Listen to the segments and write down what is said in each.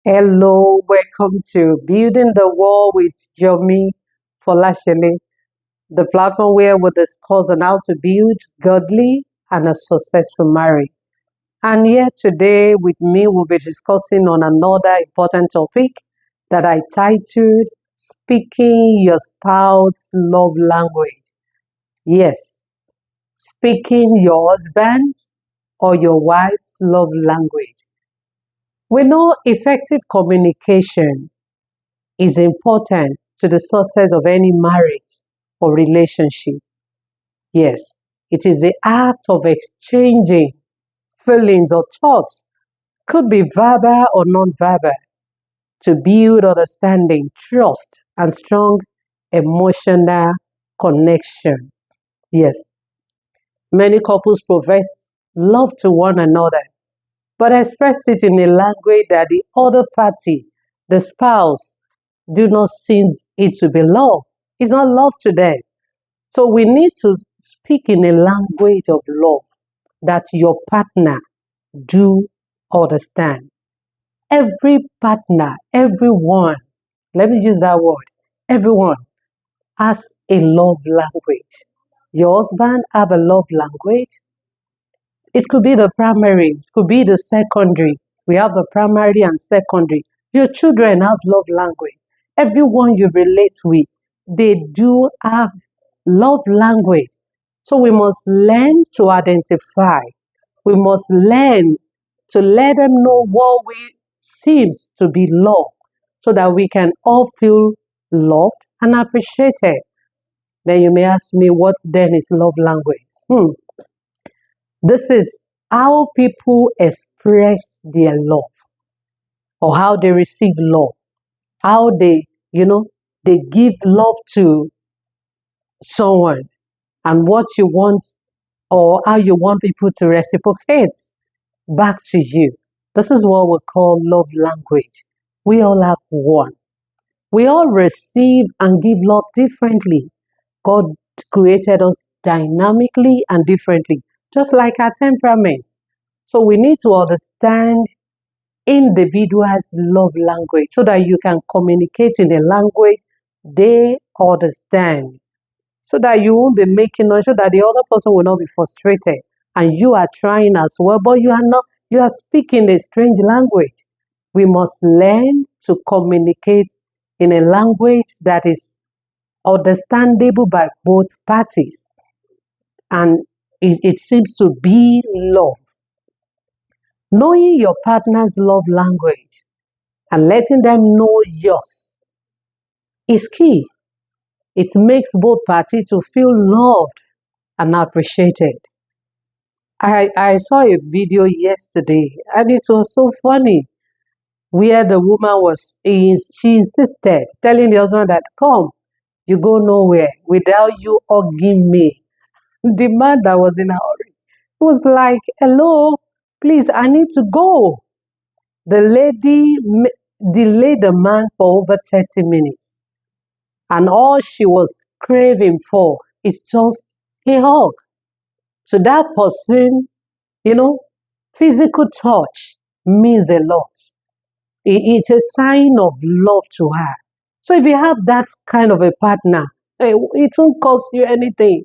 Hello, welcome to Building the Wall with Yomi Folasele, the platform where we discuss on how to build godly and a successful marriage. And here today with me, we'll be discussing on another important topic that I titled Speaking Your Spouse's Love Language. Yes, speaking your husband's or your wife's love language. We know effective communication is important to the success of any marriage or relationship. Yes, it is the act of exchanging feelings or thoughts, could be verbal or non-verbal, to build understanding, trust, and strong emotional connection. Yes, many couples profess love to one another, but express it in a language that the other party, the spouse, do not seems it to be love. It's not love to them. So we need to speak in a language of love that your partner do understand. Every partner, everyone, let me use that word, everyone has a love language. Your husband have a love language. It could be the primary, it could be the secondary. We have the primary and secondary. Your children have love language. Everyone you relate with, they do have love language. So we must learn to identify. We must learn to let them know what we seems to be love so that we can all feel loved and appreciated. Then you may ask me, what then is love language? This is how people express their love or how they receive love, how they give love to someone and what you want or how you want people to reciprocate back to you. This is what we call love language. We all have one. We all receive and give love differently. God created us dynamically and differently, just like our temperaments. So we need to understand individuals' love language so that you can communicate in a language they understand. So that you won't be making noise, so that the other person will not be frustrated. And you are trying as well, but you are not, you are speaking a strange language. We must learn to communicate in a language that is understandable by both parties. And it seems to be love. Knowing your partner's love language and letting them know yours is key. It makes both parties to feel loved and appreciated. I saw a video yesterday and it was so funny where the woman she insisted telling the husband that come, you go nowhere without you hugging me. The man that was in a hurry was like, hello, please, I need to go. The lady delayed the man for over 30 minutes and all she was craving for is just a hug. So that person, you know, physical touch means a lot. It's a sign of love to her. So if you have that kind of a partner, it won't cost you anything.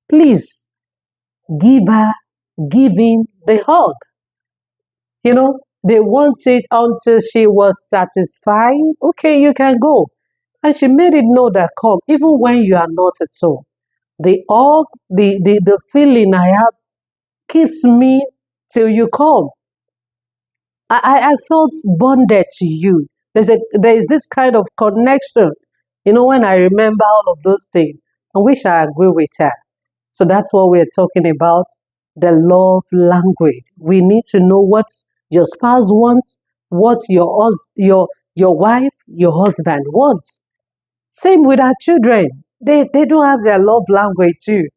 Please give her, give him the hug. They want it until she was satisfied. Okay, you can go. And she made it know that come, even when you are not at all. The hug, the feeling I have keeps me till you come. I felt bonded to you. There is this kind of connection. When I remember all of those things, I wish I agree with her. So that's what we're talking about, the love language. We need to know what your spouse wants, what your wife, your husband wants. Same with our children. They don't have their love language too.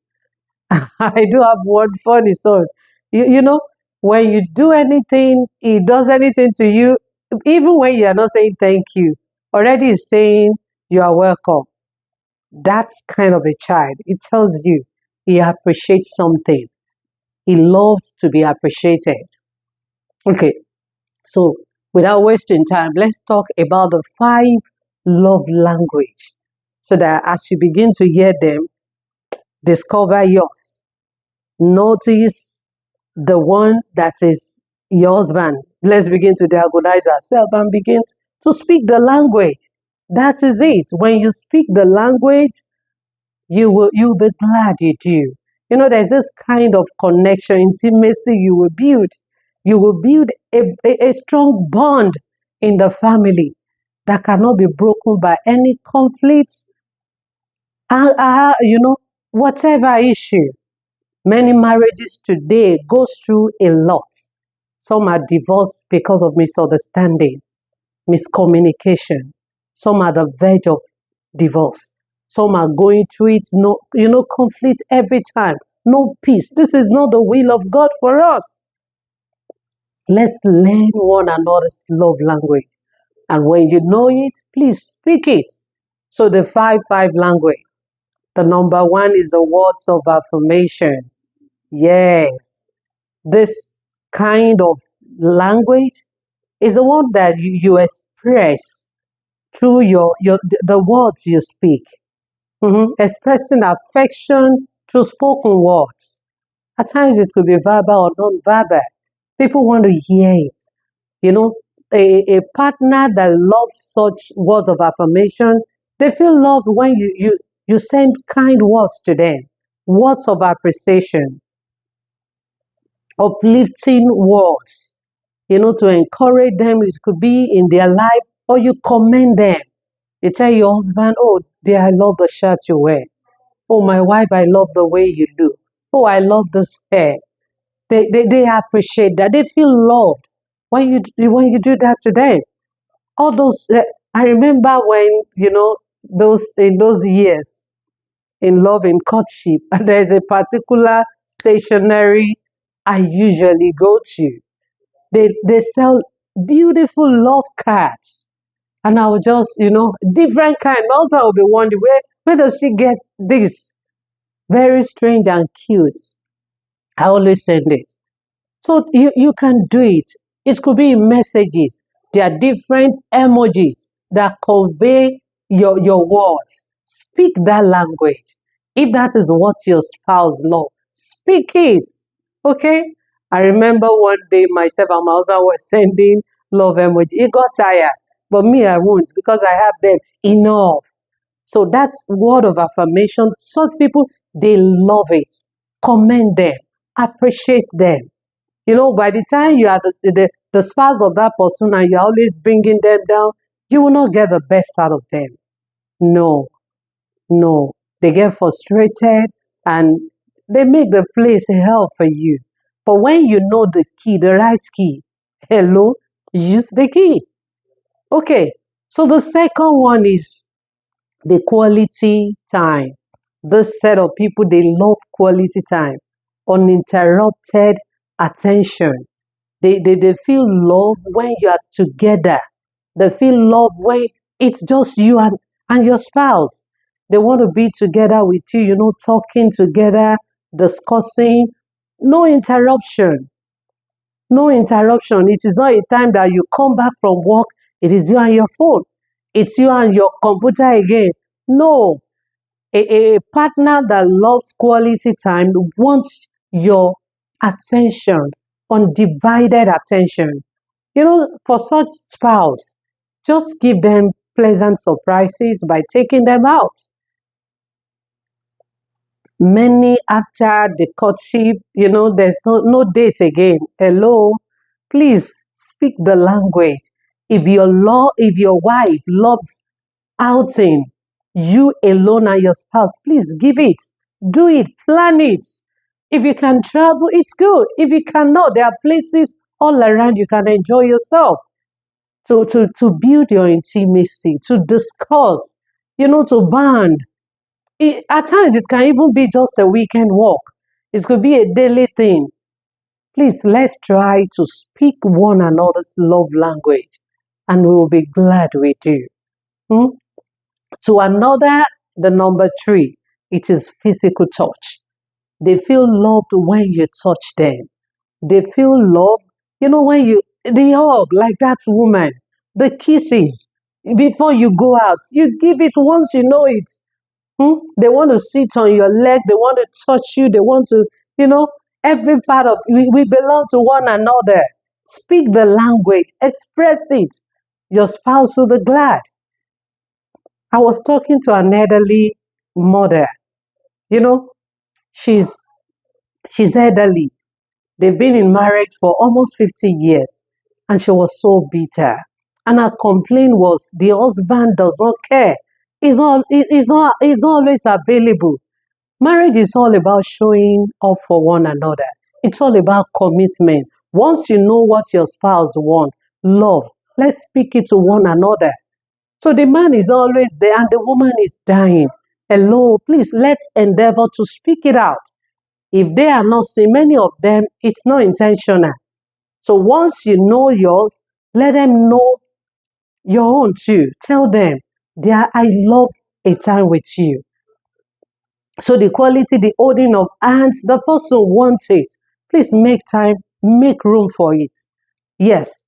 I do have one funny story. You know, when you do anything, he does anything to you, even when you are not saying thank you, already is saying you are welcome. That's kind of a child. It tells you he appreciates something. He loves to be appreciated. Okay, so Without wasting time, let's talk about the five love language so that as you begin to hear them, discover yours. Notice the one that is your husband. Let's begin to diagnose ourselves and begin to speak the language. That is it. When you speak the language, you'll be glad you do. You know, there's this kind of connection, intimacy you will build. You will build a strong bond in the family that cannot be broken by any conflicts, you know, whatever issue. Many marriages today goes through a lot. Some are divorced because of misunderstanding, miscommunication. Some are the verge of divorce. Some are going through it, no, conflict every time, no peace. This is not the will of God for us. Let's learn one another's love language. And when you know it, please speak it. So the five language. The number one is the words of affirmation. Yes, this kind of language is the one that you express through the words you speak. Expressing affection through spoken words. At times it could be verbal or non-verbal. People want to hear it. You know, a partner that loves such words of affirmation, they feel loved when you send kind words to them, words of appreciation, uplifting words, to encourage them. It could be in their life, or you commend them. You tell your husband, oh, dear, I love the shirt you wear. Oh, my wife, I love the way you look. Oh, I love this hair. They appreciate that. They feel loved when you do that to them. All those, I remember when, those in those years in love in courtship, there's a particular stationery I usually go to. They sell beautiful love cards. And I would just, different kind. My husband will be wondering, where does she get this? Very strange and cute. I always send it. So you can do it. It could be in messages. There are different emojis that convey your words. Speak that language. If that is what your spouse loves, speak it. Okay? I remember one day myself and my husband were sending love emoji. He got tired. But me, I won't because I have them enough. So that's word of affirmation. Such people, they love it. Commend them. Appreciate them. By the time you are the spouse of that person and you're always bringing them down, you will not get the best out of them. No, no. They get frustrated and they make the place hell for you. But when you know the key, the right key, hello, use the key. Okay, so the second one is the quality time. This set of people, they love quality time, uninterrupted attention. They feel love when you are together. They feel love when it's just you and your spouse. They want to be together with you, talking together, discussing. No interruption. No interruption. It is not a time that you come back from work. It is you and your phone. It's you and your computer again. No. A partner that loves quality time wants your attention, undivided attention. For such spouse, just give them pleasant surprises by taking them out. Many after the courtship, there's no date again. Hello, please speak the language. If your wife loves outing, you alone and your spouse, please give it. Do it, plan it. If you can travel, it's good. If you cannot, there are places all around you can enjoy yourself. To build your intimacy, to discuss, to bond. At times, it can even be just a weekend walk. It could be a daily thing. Please, let's try to speak one another's love language, and we will be glad we do. Hmm? To another, the number three, it is physical touch. They feel loved when you touch them. They feel loved, when the hug, like that woman, the kisses. Before you go out, you give it once you know it. They want to sit on your leg, they want to touch you, they want to, you know, every part of we belong to one another. Speak the language, express it. Your spouse will be glad. I was talking to an elderly mother, you know, she's she's elderly. They've been in marriage for almost 50 years, and she was so bitter. And her complaint was the husband does not care. He's not always available. Marriage is all about showing up for one another. It's all about commitment. Once you know what your spouse wants, love, let's speak it to one another. So the man is always there and the woman is dying. Hello, please, let's endeavor to speak it out. If they are not seeing, many of them, it's not intentional. So once you know yours, let them know your own too. Tell them, dear, I love a time with you. So the quality, the holding of hands, the person wants it. Please make time, make room for it. Yes.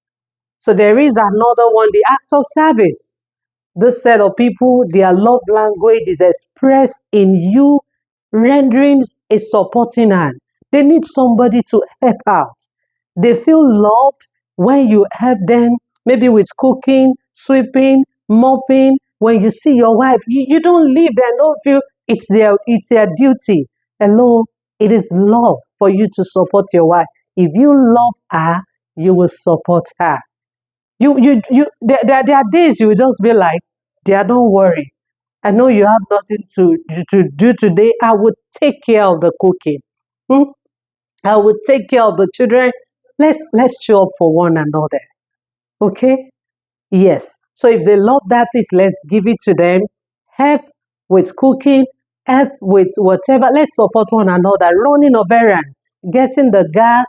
So there is another one, the act of service. This set of people, their love language is expressed in you rendering a supporting hand. They need somebody to help out. They feel loved when you help them, maybe with cooking, sweeping, mopping. When you see your wife, you don't leave them, don't feel it's their duty. Hello, it is love for you to support your wife. If you love her, you will support her. There are days you will just be like, dear, don't worry. I know you have nothing to do today. I would take care of the cooking. Hmm? I would take care of the children. Let's show up for one another. Okay? Yes. So if they love that, please let's give it to them. Help with cooking, help with whatever. Let's support one another. Running of errand, getting the gas,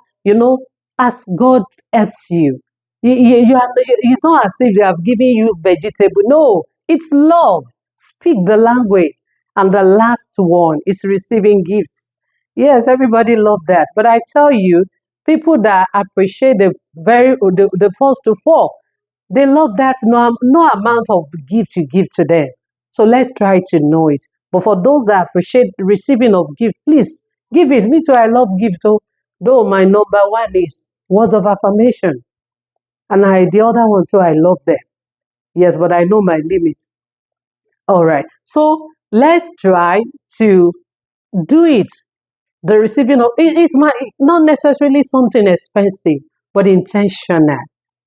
as God helps you. It's not as if they have given you vegetable. No, it's love. Speak the language. And the last one is receiving gifts. Yes, everybody love that. But I tell you, people that appreciate the first to four, they love that no amount of gift you give to them. So let's try to know it. But for those that appreciate receiving of gift, please give it. Me too, I love gift. Though my number one is words of affirmation. And the other one too, I love them. Yes, but I know my limits. All right. So let's try to do it. The receiving of it might not necessarily something expensive, but intentional.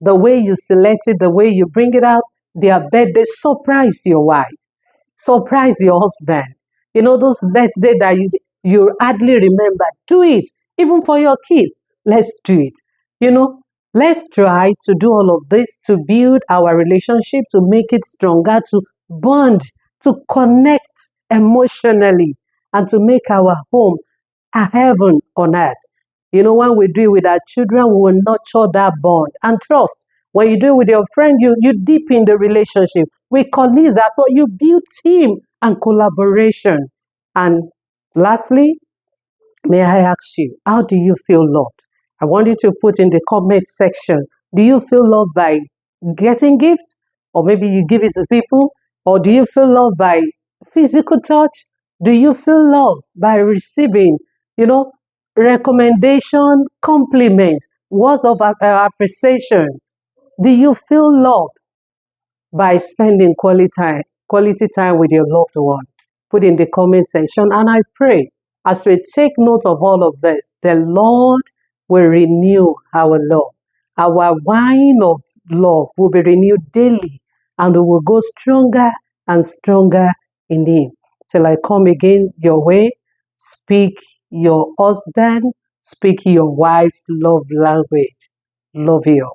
The way you select it, the way you bring it out, their birthday, surprise your wife, surprise your husband. Those birthday that you hardly remember. Do it. Even for your kids. Let's do it. You know, let's try to do all of this to build our relationship, to make it stronger, to bond, to connect emotionally, and to make our home a heaven on earth. When we do it with our children, we will nurture that bond and trust. When you do it with your friend, you deepen the relationship. With colleagues, that's what you build team and collaboration. And lastly, may I ask you, how do you feel loved? I want you to put in the comment section. Do you feel loved by getting gifts? Or maybe you give it to people? Or do you feel loved by physical touch? Do you feel loved by receiving, you know, recommendation, compliment, words of appreciation? Do you feel loved by spending quality time with your loved one? Put in the comment section, and I pray as we take note of all of this, the Lord will renew our love. Our wine of love will be renewed daily, and we will go stronger and stronger in Him. Till I come again your way, speak your husband, speak your wife's love language. Love you.